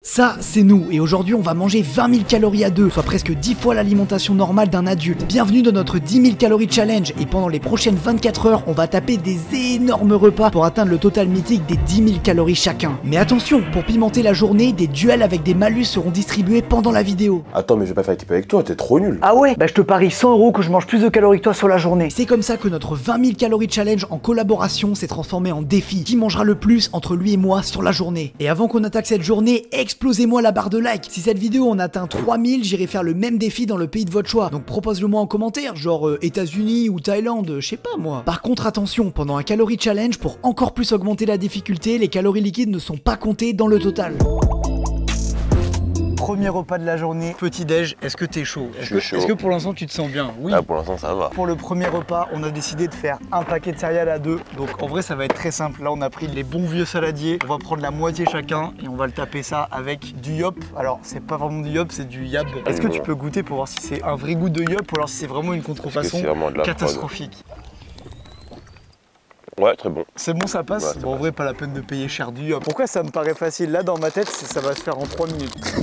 Ça, c'est nous, et aujourd'hui on va manger 20 000 calories à deux, soit presque 10 fois l'alimentation normale d'un adulte. Bienvenue dans notre 10 000 calories challenge, et pendant les prochaines 24 heures, on va taper des énormes repas pour atteindre le total mythique des 10 000 calories chacun. Mais attention, pour pimenter la journée, des duels avec des malus seront distribués pendant la vidéo. Attends, mais je vais pas faire équipe avec toi, t'es trop nul. Ah ouais? Bah je te parie 100 € que je mange plus de calories que toi sur la journée. C'est comme ça que notre 20 000 calories challenge en collaboration s'est transformé en défi. Qui mangera le plus entre lui et moi sur la journée? Et avant qu'on attaque cette journée, explosez-moi la barre de like. Si cette vidéo en atteint 3000, j'irai faire le même défi dans le pays de votre choix. Donc propose-le moi en commentaire, genre États-Unis ou Thaïlande, je sais pas moi. Par contre attention, pendant un calorie challenge, pour encore plus augmenter la difficulté, les calories liquides ne sont pas comptées dans le total. Premier repas de la journée, petit déj, est-ce que t'es chaud? Est-ce que pour l'instant tu te sens bien? Oui. Ah, pour l'instant ça va. Pour le premier repas, on a décidé de faire un paquet de céréales à deux. Donc en vrai ça va être très simple. Là on a pris les bons vieux saladiers. On va prendre la moitié chacun et on va le taper ça avec du yop. Alors c'est pas vraiment du yop, c'est du yab. Est-ce que tu peux goûter pour voir si c'est un vrai goût de yop ou alors si c'est vraiment une contrefaçon catastrophique? Ouais, très bon. C'est bon, ça passe? Ouais, bon, en vrai, pas la peine de payer cher du yop. Pourquoi ça me paraît facile? Là, dans ma tête, ça va se faire en 3 minutes.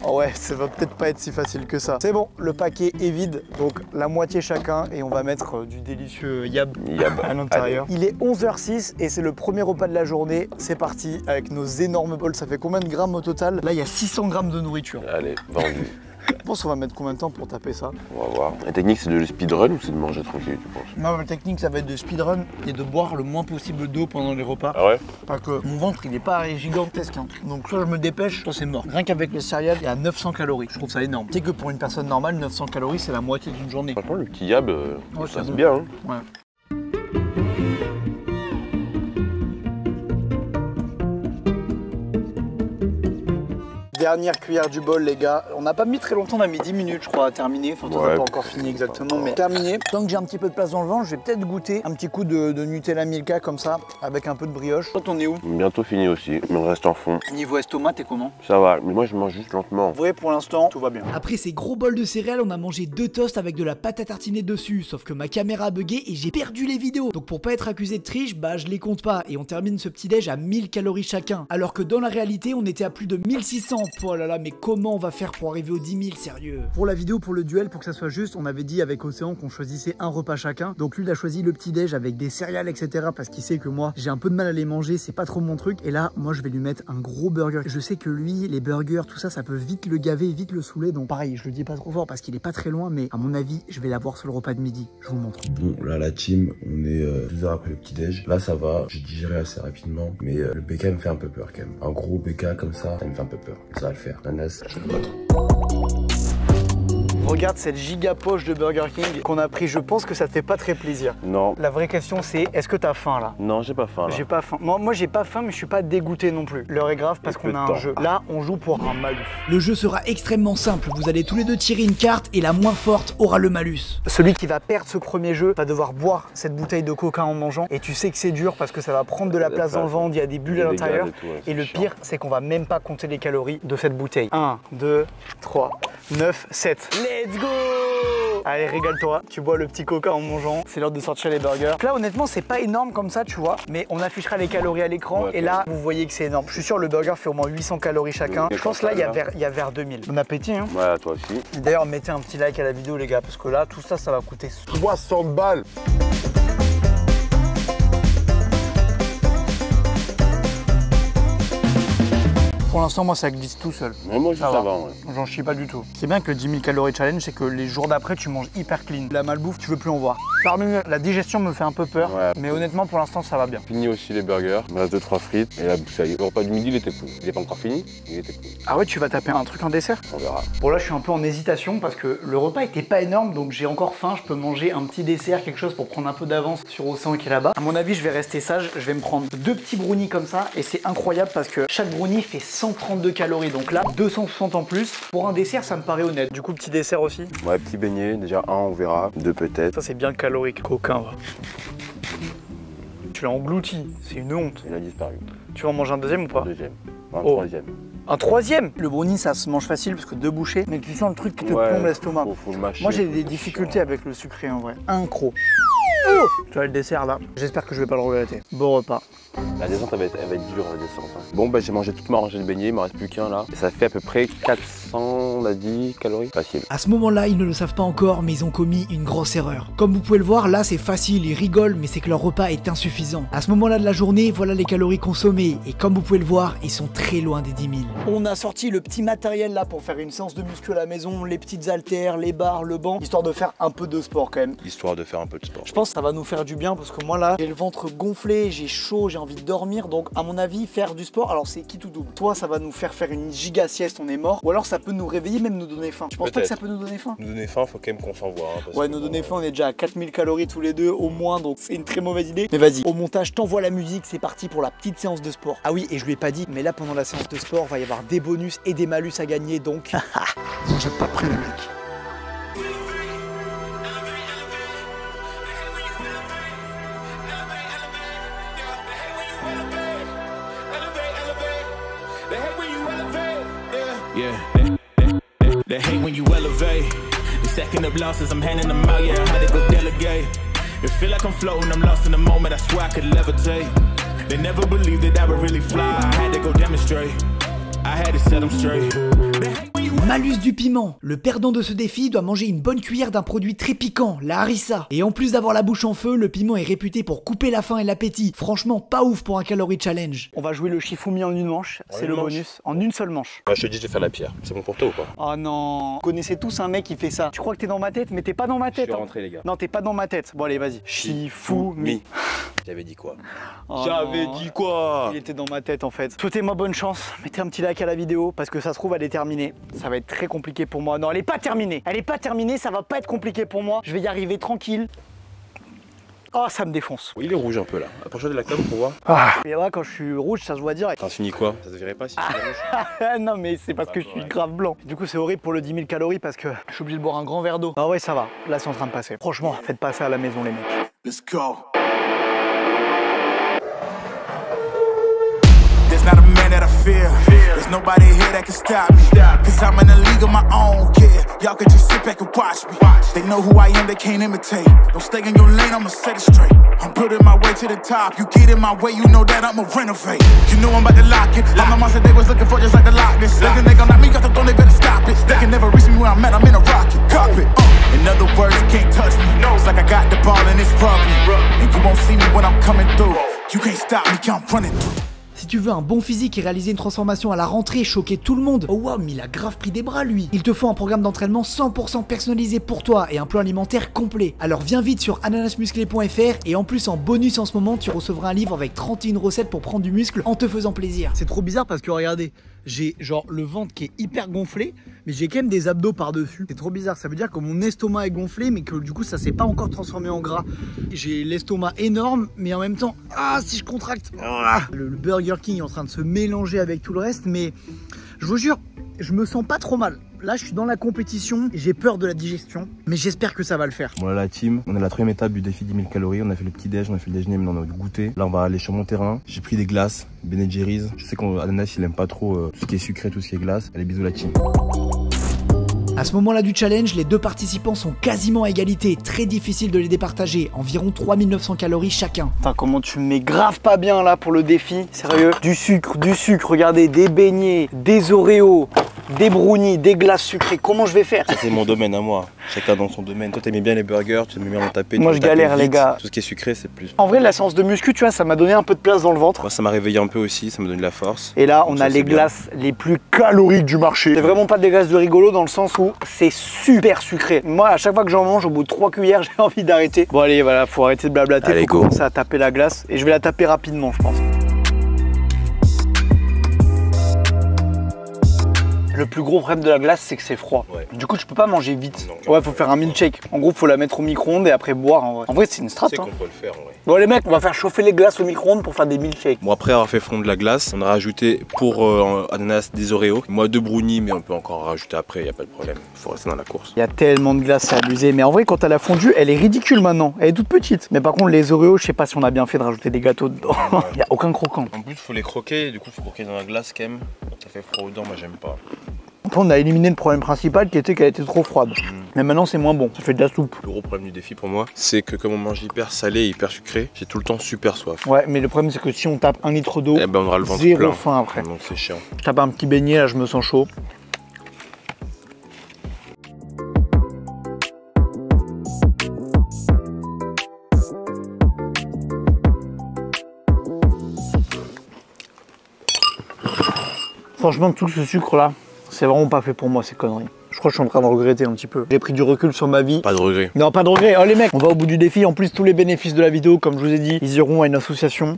Oh ouais, ça va peut-être pas être si facile que ça. C'est bon, le paquet est vide, donc la moitié chacun et on va mettre du délicieux yab à l'intérieur. Il est 11h06 et c'est le premier repas de la journée. C'est parti avec nos énormes bols. Ça fait combien de grammes au total? Là, il y a 600 grammes de nourriture. Allez, vendu. Je pense qu'on va mettre combien de temps pour taper ça? On va voir. La technique, c'est de le speedrun ou c'est de manger tranquille, tu penses? Non, la technique, ça va être de speedrun et de boire le moins possible d'eau pendant les repas. Ah ouais? Parce que mon ventre, il est pas gigantesque. Hein. Donc soit je me dépêche, soit c'est mort. Rien qu'avec les céréales, il y a 900 calories. Je trouve ça énorme. Tu sais que pour une personne normale, 900 calories, c'est la moitié d'une journée. Franchement, le petit yab, ça se bon. bien. Hein. Ouais. Dernière cuillère du bol, les gars. On n'a pas mis très longtemps, on a mis 10 minutes, je crois, à terminer. Enfin, toi, t'as pas encore fini exactement, mais terminé. Tant que j'ai un petit peu de place dans le ventre, je vais peut-être goûter un petit coup de Nutella Milka comme ça, avec un peu de brioche. Toi, t'en es où? Bientôt fini aussi, mais on reste en fond. Niveau estomac, t'es comment? Ça va, mais moi je mange juste lentement. En vrai, pour l'instant, tout va bien. Après ces gros bols de céréales, on a mangé 2 toasts avec de la pâte à tartiner dessus. Sauf que ma caméra a bugué et j'ai perdu les vidéos. Donc pour pas être accusé de triche, bah je les compte pas. Et on termine ce petit déj à 1000 calories chacun. Alors que dans la réalité, on était à plus de 1600. Oh là là, mais comment on va faire pour arriver aux 10 000, sérieux? Pour la vidéo, pour le duel, pour que ça soit juste, on avait dit avec Océan qu'on choisissait un repas chacun. Donc lui, il a choisi le petit déj avec des céréales, etc. Parce qu'il sait que moi, j'ai un peu de mal à les manger, c'est pas trop mon truc. Et là, moi, je vais lui mettre un gros burger. Je sais que lui, les burgers, tout ça, ça peut vite le gaver, vite le saouler. Donc pareil, je le dis pas trop fort parce qu'il est pas très loin, mais à mon avis, je vais l'avoir sur le repas de midi. Je vous le montre. Bon, là, la team, on est 2 heures après le petit déj. Là, ça va, j'ai digéré assez rapidement, mais le BK me fait un peu peur quand même. Un gros BK comme ça me fait un peu peur. Ça va le faire. Nanas, je le botte. Regarde cette giga poche de Burger King qu'on a pris, je pense que ça te fait pas très plaisir. Non. La vraie question c'est, est-ce que t'as faim là? Non, j'ai pas faim là. J'ai pas faim. Moi j'ai pas faim mais je suis pas dégoûté non plus. L'heure est grave parce qu'on a un jeu. Là on joue pour un malus. Le jeu sera extrêmement simple, vous allez tous les deux tirer une carte et la moins forte aura le malus. Celui qui va perdre ce premier jeu va devoir boire cette bouteille de coca en mangeant et tu sais que c'est dur parce que ça va prendre de la place dans le ventre, il y a des bulles à l'intérieur. Et le pire c'est qu'on va même pas compter les calories de cette bouteille. 1, 2, 3, 9, 7. Let's go! Allez, régale-toi, tu bois le petit coca en mangeant, c'est l'heure de sortir les burgers. Là, honnêtement, c'est pas énorme comme ça, tu vois, mais on affichera les calories à l'écran et là, vous voyez que c'est énorme. Je suis sûr, le burger fait au moins 800 calories chacun. Je pense que là, il y a vers 2000. Bon appétit, hein. Ouais, toi aussi. D'ailleurs, mettez un petit like à la vidéo, les gars, parce que là, tout ça, ça va coûter 60 balles. Pour l'instant, moi, ça glisse tout seul. Mais moi aussi, ça va, ouais. J'en chie pas du tout. C'est bien que le 10 000 calories challenge, c'est que les jours d'après, tu manges hyper clean. La malbouffe, tu veux plus en voir. Parmi la digestion me fait un peu peur, mais honnêtement, pour l'instant, ça va bien. Fini aussi les burgers, il me reste 2-3 frites, et là, ça y est, le repas du midi, il était cool. Il est pas encore fini, il était cool. Ah ouais, tu vas taper un truc en dessert? On verra. Bon, là, je suis un peu en hésitation parce que le repas était pas énorme, donc j'ai encore faim. Je peux manger un petit dessert, quelque chose pour prendre un peu d'avance sur Océan qui est là-bas. À mon avis, je vais rester sage. Je vais me prendre 2 petits brownies comme ça, et c'est incroyable parce que chaque brownie fait 132 calories. Donc là, 260 en plus. Pour un dessert, ça me paraît honnête. Du coup, petit dessert aussi? Ouais, petit beignet, déjà 1, on verra. 2 peut-être. Ça, c'est bien calorique. Coquin, va. Tu l'as englouti. C'est une honte. Il a disparu. Tu vas en manger un deuxième ou pas? Deuxième. Un troisième. Un troisième? Le brownie, ça se mange facile parce que 2 bouchées, mais tu sens le truc qui te plombe l'estomac. Faut le mâcher. Moi, j'ai des difficultés avec le sucré en vrai. Un croc. chaud. Tu vois le dessert là. J'espère que je vais pas le regretter. Bon repas. La descente elle va être dure la descente. Hein. Bon bah j'ai mangé toute ma rangée de beignets, il m'en reste plus qu'un là. Et ça fait à peu près 400, on a dit, calories. Facile. À ce moment-là, ils ne le savent pas encore, mais ils ont commis une grosse erreur. Comme vous pouvez le voir, là c'est facile, ils rigolent, mais c'est que leur repas est insuffisant. À ce moment-là de la journée, voilà les calories consommées. Et comme vous pouvez le voir, ils sont très loin des 10 000. On a sorti le petit matériel là pour faire une séance de muscu à la maison, les petites haltères, les barres, le banc, histoire de faire un peu de sport quand même. Histoire de faire un peu de sport. Je pense que ça va nous faire du bien parce que moi là, j'ai le ventre gonflé, j'ai chaud, j'ai envie de dormir. Donc à mon avis, faire du sport, alors c'est qui tout double. Toi, ça va nous faire une giga sieste, on est mort. Ou alors ça peut nous réveiller, même nous donner faim. Tu penses pas que ça peut nous donner faim? Nous donner faim, faut quand même qu'on s'envoie. Hein, ouais, nous donner faim, on est déjà à 4000 calories tous les deux au moins, donc c'est une très mauvaise idée. Mais vas-y, au montage, t'envoies la musique, c'est parti pour la petite séance de sport. Ah oui, et je lui ai pas dit, mais là pendant la séance de sport, va y avoir des bonus et des malus à gagner, donc j'ai pas pris le mec. They hate when you elevate. The second of losses, I'm handing them out. Yeah, I had to go delegate. It feel like I'm floating, I'm lost in the moment. I swear I could levitate. They never believed that I would really fly. I had to go demonstrate. I had to set them straight. Malus du piment. Le perdant de ce défi doit manger une bonne cuillère d'un produit très piquant, la harissa. Et en plus d'avoir la bouche en feu, le piment est réputé pour couper la faim et l'appétit. Franchement, pas ouf pour un calorie challenge. On va jouer le Shifumi en une manche, c'est le bonus. En une seule manche. Bah, je te dis, je vais faire la pierre. C'est bon pour toi ou pas? Oh non. Vous connaissez tous un mec qui fait ça. Tu crois que t'es dans ma tête, mais t'es pas dans ma tête. Je suis rentré, les gars. Non, t'es pas dans ma tête. Bon, allez, vas-y. Shifumi. J'avais dit quoi? Oh J'avais dit quoi? Il était dans ma tête en fait. Souhaitez-moi bonne chance. Mettez un petit like à la vidéo parce que ça se trouve elle est terminée. Ça va être très compliqué pour moi. Non, elle est pas terminée. Elle est pas terminée, ça va pas être compliqué pour moi. Je vais y arriver tranquille. Oh, ça me défonce. Oui, il est rouge un peu là. Approche-toi de la table pour voir. Ah. Mais ouais, quand je suis rouge, ça se voit direct. T'as fini quoi? Ça se verrait pas si tu es rouge? Non, mais c'est parce que je suis grave blanc. Du coup, c'est horrible pour le 10 000 calories parce que je suis obligé de boire un grand verre d'eau. Ah ouais, ça va. Là, c'est en train de passer. Franchement, faites pas ça à la maison, les mecs. Let's go. There's not a man that I fear. There's nobody here that can stop me. Cause I'm in a league of my own, yeah. Y'all can just sit back and watch me. They know who I am, they can't imitate. Don't stay in your lane, I'ma set it straight. I'm putting my way to the top. You get in my way, you know that I'ma renovate. You know I'm about to lock it. I'm the monster they was looking for, just like the Loch Ness. Looking they gon' knock me off the throne, they better stop it. They can never reach me where I'm at, I'm in a rocket cockpit. In other words, you can't touch me. It's like I got the ball and it's rugby. And you won't see me when I'm coming through. You can't stop me, I'm running through. Si tu veux un bon physique et réaliser une transformation à la rentrée, choquer tout le monde, oh wow, mais il a grave pris des bras lui. Il te faut un programme d'entraînement 100% personnalisé pour toi et un plan alimentaire complet. Alors viens vite sur ananasmusclé.fr et en plus en bonus en ce moment, tu recevras un livre avec 31 recettes pour prendre du muscle en te faisant plaisir. C'est trop bizarre parce que regardez, j'ai genre le ventre qui est hyper gonflé, mais j'ai quand même des abdos par-dessus. C'est trop bizarre, ça veut dire que mon estomac est gonflé, mais que du coup ça s'est pas encore transformé en gras. J'ai l'estomac énorme, mais en même temps, si je contracte, le Burger King est en train de se mélanger avec tout le reste, mais je vous jure, je me sens pas trop mal. Là, je suis dans la compétition, j'ai peur de la digestion, mais j'espère que ça va le faire. Voilà la team, on est à la 3e étape du défi 10 000 calories. On a fait le petit déj, on a fait le déjeuner, maintenant on a du goûter. Là, on va aller sur mon terrain. J'ai pris des glaces, Ben & Jerry's. Je sais qu'Ananas, il aime pas trop tout ce qui est sucré, tout ce qui est glace. Allez, bisous la team. À ce moment-là du challenge, les deux participants sont quasiment à égalité. Très difficile de les départager, environ 3900 calories chacun. Putain, comment tu me mets grave pas bien là pour le défi, sérieux. Du sucre, regardez, des beignets, des Oreos, des brownies, des glaces sucrées, comment je vais faire? C'est mon domaine à moi, chacun dans son domaine. Toi t'aimais bien les burgers, tu aimais bien en taper. Moi je galère les gars. Tout ce qui est sucré c'est plus. En vrai la séance de muscu tu vois ça m'a donné un peu de place dans le ventre. Moi ça m'a réveillé un peu aussi, ça m'a donné de la force. Et là on a les glaces les plus caloriques du marché. C'est vraiment pas des glaces de rigolo dans le sens où c'est super sucré. Moi à chaque fois que j'en mange au bout de 3 cuillères j'ai envie d'arrêter. Bon allez voilà, faut arrêter de blablater, allez, faut commencer à taper la glace. Et je vais la taper rapidement je pense. Le plus gros problème de la glace, c'est que c'est froid. Ouais. Du coup, tu peux pas manger vite. Non, ouais, faut faire un milkshake. En gros, faut la mettre au micro-ondes et après boire. En vrai, c'est une strat. C'est qu'on peut le faire. Ouais. Bon, les mecs, on va faire chauffer les glaces au micro-ondes pour faire des milkshakes. Bon, après avoir fait fondre la glace, on a rajouté pour Ananas des Oreos. Moi, 2 brownies, mais on peut encore rajouter après, y a pas de problème. Faut rester dans la course. Il y a tellement de glace, c'est abusé. Mais en vrai, quand elle a fondu, elle est ridicule maintenant. Elle est toute petite. Mais par contre, les Oreos, je sais pas si on a bien fait de rajouter des gâteaux dedans. Il y a aucun croquant. En plus, faut les croquer. Du coup, faut croquer dans la glace quand même. Ça fait froid dedans, moi, j'aime pas. Après, on a éliminé le problème principal qui était qu'elle était trop froide. Mais maintenant, c'est moins bon. Ça fait de la soupe. Le gros problème du défi pour moi, c'est que comme on mange hyper salé et hyper sucré, j'ai tout le temps super soif. Ouais, mais le problème, c'est que si on tape 1 litre d'eau, eh ben, on aura le ventre zéro plein. faim après. Donc c'est chiant. Je tape un petit beignet, là, je me sens chaud. Franchement, tout ce sucre là, c'est vraiment pas fait pour moi ces conneries. Je crois que je suis en train de regretter un petit peu. J'ai pris du recul sur ma vie. Pas de regret. Non, pas de regret. Oh les mecs, on va au bout du défi. En plus, tous les bénéfices de la vidéo, comme je vous ai dit, ils iront à une association.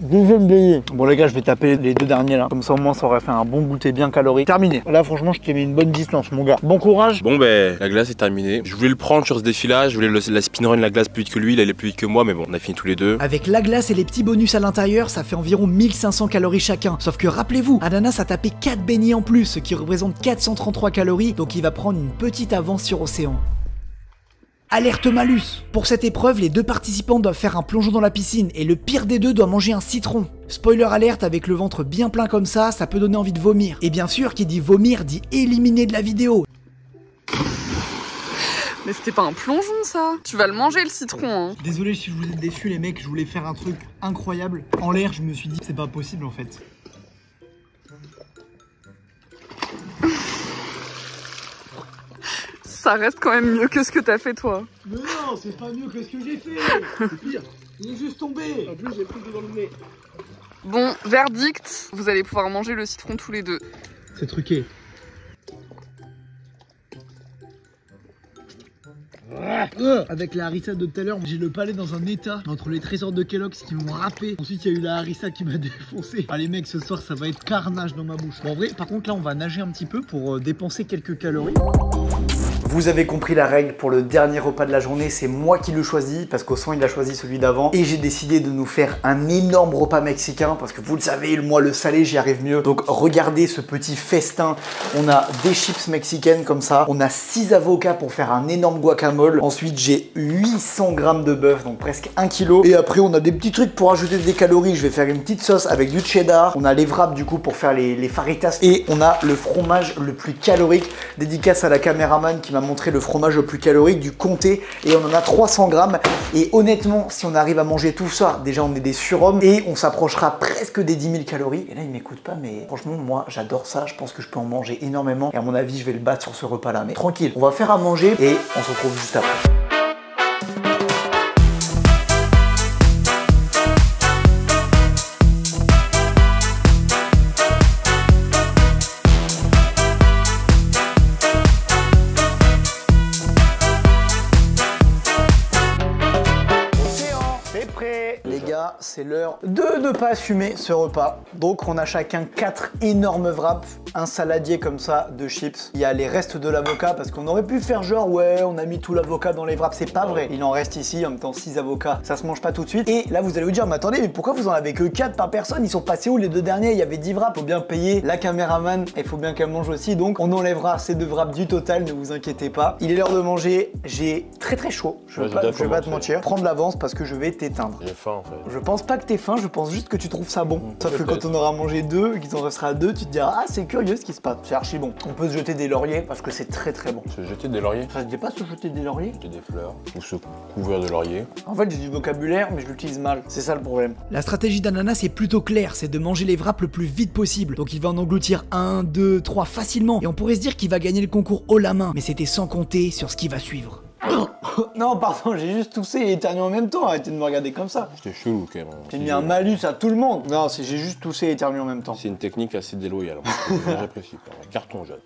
Deuxième veillée. Bon les gars, je vais taper les 2 derniers là. Comme ça au moins ça aurait fait un bon goûter bien calorique. Terminé. Là franchement je t'ai mis une bonne distance mon gars. Bon courage. Bon ben la glace est terminée. Je voulais le prendre sur ce défi là. Je voulais la speedrun la glace plus vite que lui. Il allait plus vite que moi. Mais bon on a fini tous les deux. Avec la glace et les petits bonus à l'intérieur, ça fait environ 1500 calories chacun. Sauf que rappelez-vous, Ananas a tapé 4 beignets en plus, ce qui représente 433 calories. Donc il va prendre une petite avance sur Océan. Alerte malus! Pour cette épreuve, les 2 participants doivent faire un plongeon dans la piscine et le pire des 2 doit manger un citron. Spoiler alerte, avec le ventre bien plein comme ça peut donner envie de vomir. Et bien sûr, qui dit vomir dit éliminer de la vidéo. Mais c'était pas un plongeon ça. Tu vas le manger le citron hein. Désolé si je vous ai déçu les mecs, je voulais faire un truc incroyable. En l'air, je me suis dit c'est pas possible en fait. Ça reste quand même mieux que ce que t'as fait toi. Mais non, c'est pas mieux que ce que j'ai fait. C'est pire. Il est juste tombé. En plus, j'ai pris devant le nez. Bon, verdict, vous allez pouvoir manger le citron tous les 2. C'est truqué. Avec la harissa de tout à l'heure, j'ai le palais dans un état entre les trésors de Kellogg's qui m'ont râpé. Ensuite, il y a eu la harissa qui m'a défoncé. Ah les mecs, ce soir, ça va être carnage dans ma bouche. Bon, en vrai, par contre, là, on va nager un petit peu pour dépenser quelques calories. Vous avez compris la règle, pour le dernier repas de la journée, c'est moi qui le choisis parce qu'Ossan il a choisi celui d'avant et j'ai décidé de nous faire un énorme repas mexicain parce que vous le savez, moi le salé j'y arrive mieux. Donc regardez ce petit festin, on a des chips mexicaines comme ça, on a 6 avocats pour faire un énorme guacamole, ensuite j'ai 800 grammes de bœuf, donc presque 1 kg et après on a des petits trucs pour ajouter des calories, je vais faire une petite sauce avec du cheddar, on a les wraps du coup pour faire les faritas et on a le fromage le plus calorique, dédicace à la caméraman qui m'a montré le fromage le plus calorique du comté et on en a 300 grammes et honnêtement si on arrive à manger tout ça, déjà on est des surhommes et on s'approchera presque des 10 000 calories et là il m'écoute pas mais franchement moi j'adore ça, je pense que je peux en manger énormément et à mon avis je vais le battre sur ce repas là mais tranquille, on va faire à manger et on se retrouve juste après. C'est l'heure de ne pas assumer ce repas. Donc on a chacun 4 énormes wraps, un saladier comme ça de chips. Il y a les restes de l'avocat parce qu'on aurait pu faire genre ouais on a mis tout l'avocat dans les wraps, c'est pas vrai. Il en reste ici en même temps 6 avocats, ça se mange pas tout de suite. Et là vous allez vous dire mais attendez mais pourquoi vous en avez que 4 par personne? Ils sont passés où les 2 derniers? Il y avait 10 wraps, faut bien payer la caméraman, il faut bien qu'elle mange aussi. Donc on enlèvera ces 2 wraps du total, ne vous inquiétez pas. Il est l'heure de manger, j'ai très chaud, je vais pas te mentir. Prendre l'avance parce que je vais t'éteindre. J'ai faim en fait. Je pense pas que t'es faim, je pense juste que tu trouves ça bon. Sauf que quand on aura mangé 2 et qu'il en restera 2, tu te diras ah c'est curieux ce qui se passe. C'est archi bon. On peut se jeter des lauriers parce que c'est très bon. Se jeter des lauriers? Ça se dit pas se jeter des lauriers? Jeter des fleurs ou se couvrir de lauriers. En fait j'ai du vocabulaire mais je l'utilise mal. C'est ça le problème. La stratégie d'Ananas est plutôt claire, c'est de manger les wraps le plus vite possible. Donc il va en engloutir 1, 2, 3 facilement. Et on pourrait se dire qu'il va gagner le concours haut la main. Mais c'était sans compter sur ce qui va suivre. Non pardon, j'ai juste toussé et éternué en même temps, arrêtez de me regarder comme ça. C'était chelou quand même. J'ai mis un malus à tout le monde. Non, j'ai juste toussé et éternué en même temps. C'est une technique assez déloyale. J'apprécie pas. Carton jaune.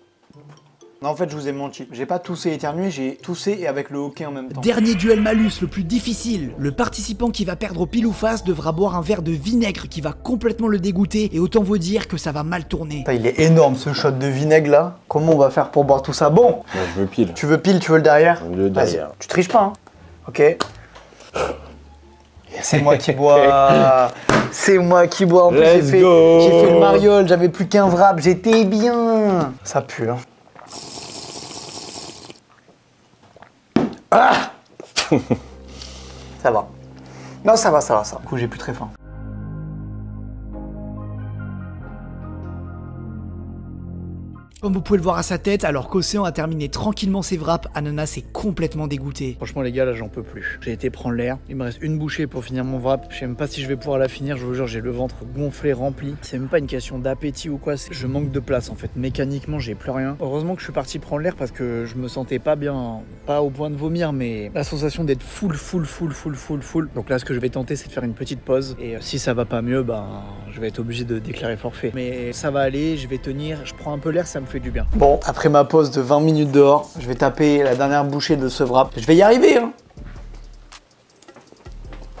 Non, en fait, je vous ai menti. J'ai pas toussé et éternué, j'ai toussé et avec le hockey en même temps. Dernier duel malus, le plus difficile. Le participant qui va perdre au pile ou face devra boire un verre de vinaigre qui va complètement le dégoûter et autant vous dire que ça va mal tourner. Il est énorme ce shot de vinaigre là. Comment on va faire pour boire tout ça? Bon, moi, je veux pile. Tu veux pile, tu veux le derrière? Le derrière. Tu triches pas, hein? Ok. C'est moi qui bois. C'est moi qui bois. En plus, j'ai fait le mariole, j'avais plus qu'un wrap, j'étais bien. Ça pue, hein. Ah. Ça va. Non, ça va. Du coup, j'ai plus très faim. Comme vous pouvez le voir à sa tête, alors qu'Océan a terminé tranquillement ses wraps, Ananas est complètement dégoûté. Franchement les gars, là j'en peux plus. J'ai été prendre l'air, il me reste une bouchée pour finir mon wrap. Je sais même pas si je vais pouvoir la finir, je vous jure, j'ai le ventre gonflé, rempli. C'est même pas une question d'appétit ou quoi, je manque de place en fait. Mécaniquement, j'ai plus rien. Heureusement que je suis parti prendre l'air parce que je me sentais pas bien, pas au point de vomir, mais la sensation d'être full. Donc là, ce que je vais tenter, c'est de faire une petite pause. Et si ça va pas mieux, ben je vais être obligé de déclarer forfait. Mais ça va aller, je vais tenir, je prends un peu l'air, ça me fait du bien. Bon, après ma pause de 20 minutes dehors, je vais taper la dernière bouchée de ce wrap. Je vais y arriver, hein.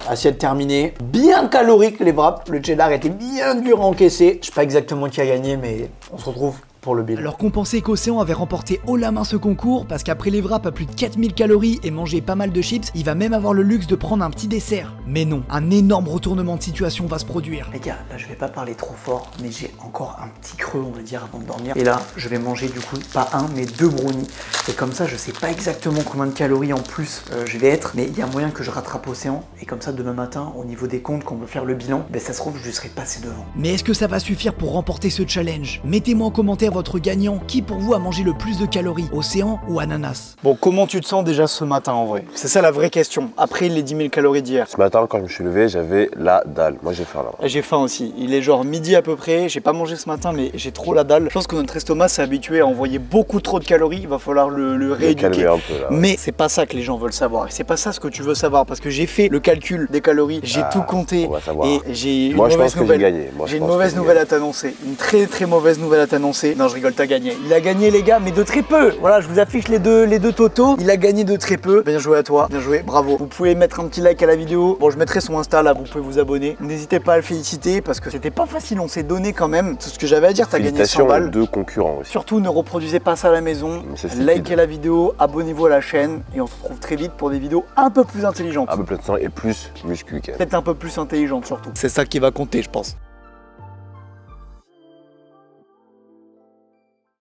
Assiette terminée. Bien calorique les wraps. Le cheddar était bien dur à encaisser. Je sais pas exactement qui a gagné, mais on se retrouve pour le bilan. Alors qu'on pensait qu'Océan avait remporté haut la main ce concours, parce qu'après les wraps à plus de 4000 calories et manger pas mal de chips, il va même avoir le luxe de prendre un petit dessert. Mais non, un énorme retournement de situation va se produire. Les gars, là je vais pas parler trop fort, mais j'ai encore un petit creux, on va dire, avant de dormir. Et là, je vais manger du coup pas un, mais 2 brownies. Et comme ça, je sais pas exactement combien de calories en plus je vais être, mais il y a moyen que je rattrape Océan. Et comme ça, demain matin, au niveau des comptes, quand on veut faire le bilan, ben ça se trouve, je lui serai passé devant. Mais est-ce que ça va suffire pour remporter ce challenge? Mettez-moi en commentaire votre gagnant. Qui pour vous a mangé le plus de calories, Océan ou Ananas? Bon, comment tu te sens déjà ce matin en vrai? C'est ça la vraie question, après les 10 000 calories d'hier. Ce matin, quand je me suis levé, j'avais la dalle. Moi, j'ai faim là. J'ai faim aussi. Il est genre midi à peu près. J'ai pas mangé ce matin, mais j'ai trop la dalle. Je pense que notre estomac s'est habitué à envoyer beaucoup trop de calories. Il va falloir le rééduquer. Un peu, là, ouais. Mais c'est pas ça que les gens veulent savoir. C'est pas ça ce que tu veux savoir. Parce que j'ai fait le calcul des calories. J'ai tout compté. Et j'ai une mauvaise nouvelle. J'ai une mauvaise nouvelle à t'annoncer. Une très mauvaise nouvelle à t'annoncer. Non, je rigole, t'as gagné. Il a gagné, les gars, mais de très peu. Voilà, je vous affiche les deux totaux. Il a gagné de très peu. Bien joué à toi. Bien joué. Bravo. Vous pouvez mettre un petit like à la vidéo. Bon, je mettrai son Insta là. Vous pouvez vous abonner. N'hésitez pas à le féliciter parce que c'était pas facile. On s'est donné quand même tout ce que j'avais à dire. T'as gagné 100 balles. 2 concurrents aussi. Surtout, ne reproduisez pas ça à la maison. Likez la vidéo, abonnez-vous à la chaîne et on se retrouve très vite pour des vidéos un peu plus intelligentes. Un peu plus de sang et plus muscu. Peut-être un peu plus intelligentes surtout. C'est ça qui va compter, je pense.